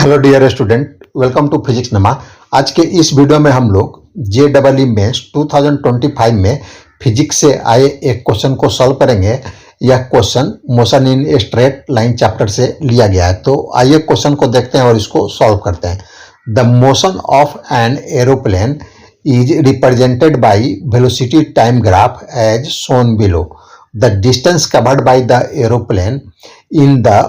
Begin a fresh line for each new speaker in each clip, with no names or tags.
Hello dear student, welcome to physics नमा। आज के इस वीडियो में हम लोग JEE मेंस 2025 में फिजिक्स से आए एक क्वेश्चन को सॉल्व करेंगे। यह question motion in straight line chapter से लिया गया है। तो आइए क्वेश्चन को देखते हैं और इसको सॉल्व करते हैं। The motion of an aeroplane is represented by velocity time graph as shown below. The distance covered by the aeroplane in the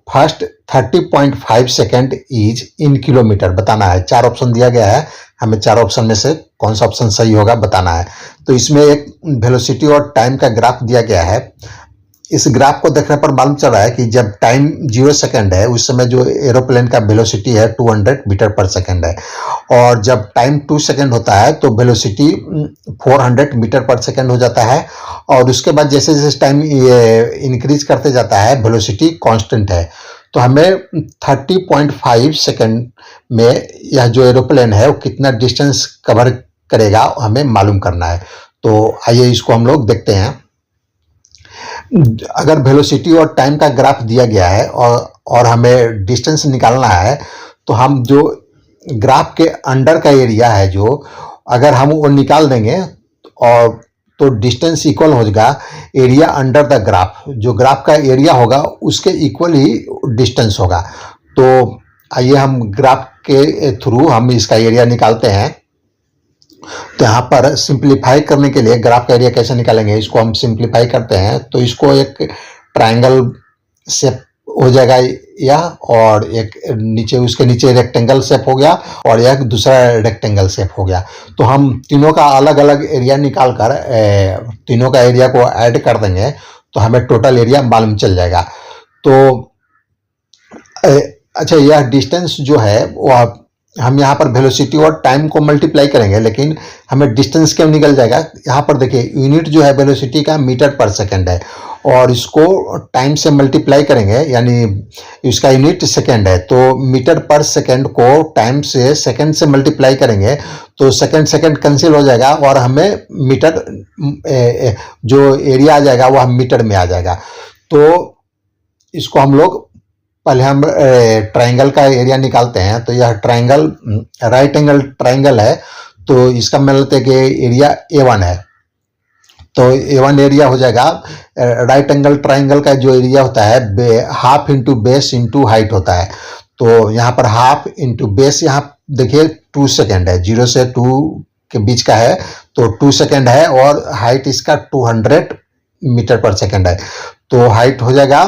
first 30.5 second is in kilometre बताना है। चार ऑप्शन दिया गया है, हमें चार ऑप्शन में से कौन सा ऑप्शन सही होगा बताना है। तो इसमें एक वेलोसिटी और टाइम का ग्राफ दिया गया है। इस ग्राफ को देखने पर मालूम चल रहा है कि जब टाइम 0 सेकेंड है उस समय जो एरोप्लेन का वेलोसिटी है 200 मीटर पर सेकेंड है, और जब टाइम 2 सेकेंड होता है तो वेलोसिटी 400 मीटर पर सेकेंड हो जाता है। और उसके बाद जैसे जैसे टाइम इंक्रीज करते जाता है वेलोसिटी कांस्टेंट है। तो हमें 30.5 सेकेंड में यह जो एरोप्लेन है वो कितना डिस्टेंस कवर करेगा हमें मालूम करना है। तो आइए इसको हम लोग देखते हैं। अगर वेलोसिटी और टाइम का ग्राफ दिया गया है और हमें डिस्टेंस निकालना है, तो हम जो ग्राफ के अंडर का एरिया है जो अगर हम वो निकाल देंगे और तो डिस्टेंस इक्वल हो जाएगा एरिया अंडर द ग्राफ। जो ग्राफ का एरिया होगा उसके इक्वल ही डिस्टेंस होगा। तो आइए हम ग्राफ के थ्रू हम इसका एरिया निकालते हैं। तो यहाँ पर सिंप्लीफाई करने के लिए ग्राफ का एरिया कैसे निकालेंगे, इसको हम सिंप्लीफाई करते हैं। तो इसको एक ट्रायंगल शेप हो जाएगा यह, और एक नीचे उसके नीचे रेक्टेंगल शेप हो गया और एक दूसरा रेक्टेंगल शेप हो गया। तो हम तीनों का अलग अलग एरिया निकाल कर तीनों का एरिया को ऐड कर देंगे तो हमें टोटल एरिया मालूम चल जाएगा। तो अच्छा, यह डिस्टेंस जो है वो हम यहाँ पर वेलोसिटी और टाइम को मल्टीप्लाई करेंगे, लेकिन हमें डिस्टेंस क्यों निकल जाएगा। यहाँ पर देखिए यूनिट जो है वेलोसिटी का मीटर पर सेकेंड है और इसको टाइम से मल्टीप्लाई करेंगे यानी इसका यूनिट सेकेंड है। तो मीटर पर सेकेंड को टाइम से सेकेंड से मल्टीप्लाई करेंगे तो सेकेंड सेकेंड कैंसिल हो जाएगा और हमें मीटर जो एरिया आ जाएगा वह मीटर में आ जाएगा। तो इसको हम लोग पहले हम ट्रायंगल का एरिया निकालते हैं। तो यह ट्रायंगल राइट एंगल ट्रायंगल है, तो इसका मान लेते हैं कि एरिया A1 है। तो A1 एरिया हो जाएगा, राइट एंगल ट्रायंगल का जो एरिया होता है half into base into height होता है। तो यहाँ पर हाफ इंटू बेस, यहाँ देखिए 2 सेकेंड है, 0 से 2 के बीच का है तो 2 सेकेंड है, और हाइट इसका 200 मीटर पर सेकेंड है। तो हाइट हो जाएगा,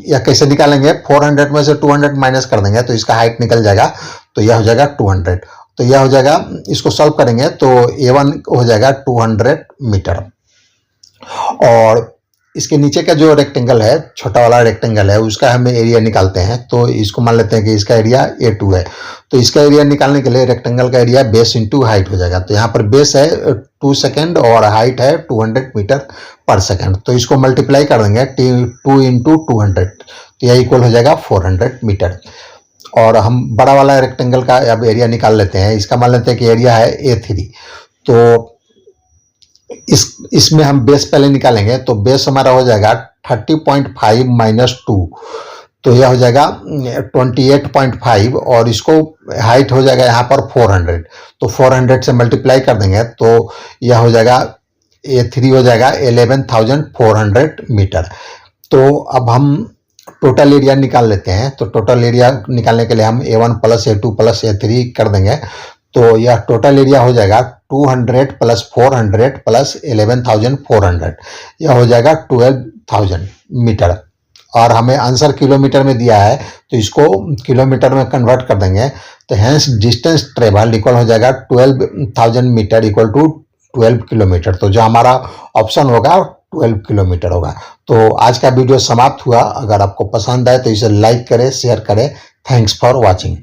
या कैसे निकालेंगे, 400 में से 200 माइनस कर देंगे तो इसका हाइट निकल जाएगा। तो यह हो जाएगा 200। तो यह हो जाएगा, इसको सॉल्व करेंगे तो A1 हो जाएगा 200 मीटर। और इसके नीचे का जो रेक्टेंगल है, छोटा वाला रेक्टेंगल है, उसका हमें एरिया निकालते हैं। तो इसको मान लेते हैं कि इसका एरिया A2 है। तो इसका एरिया निकालने के लिए रेक्टेंगल का एरिया बेस इंटू हाइट हो जाएगा। तो यहाँ पर बेस है 2 सेकेंड और हाइट है 200 मीटर पर सेकेंड। तो इसको मल्टीप्लाई कर देंगे 2 इंटू 200, तो यह इक्वल हो जाएगा 400 मीटर। और हम बड़ा वाला रेक्टेंगल का अब एरिया निकाल लेते हैं। इसका मान लेते हैं कि एरिया है A3। तो इसमें हम बेस पहले निकालेंगे। तो बेस हमारा हो जाएगा 30.5 माइनस 2, तो यह हो जाएगा 28.5, और इसको हाइट हो जाएगा यहाँ पर 400। तो 400 से मल्टीप्लाई कर देंगे तो यह हो जाएगा A3 हो जाएगा 11,400 मीटर। तो अब हम टोटल एरिया निकाल लेते हैं। तो टोटल एरिया निकालने के लिए हम A1 plus A2 plus A3 कर देंगे। तो यह टोटल एरिया हो जाएगा 200 प्लस 400 प्लस 11,400, यह हो जाएगा 12,000 मीटर। और हमें आंसर किलोमीटर में दिया है तो इसको किलोमीटर में कन्वर्ट कर देंगे। तो हैंस डिस्टेंस ट्रेवल इक्वल हो जाएगा 12,000 मीटर इक्वल टू 12 किलोमीटर। तो जो हमारा ऑप्शन होगा 12 किलोमीटर होगा। तो आज का वीडियो समाप्त हुआ। अगर आपको पसंद आए तो इसे लाइक करें, शेयर करें। Thanks for watching.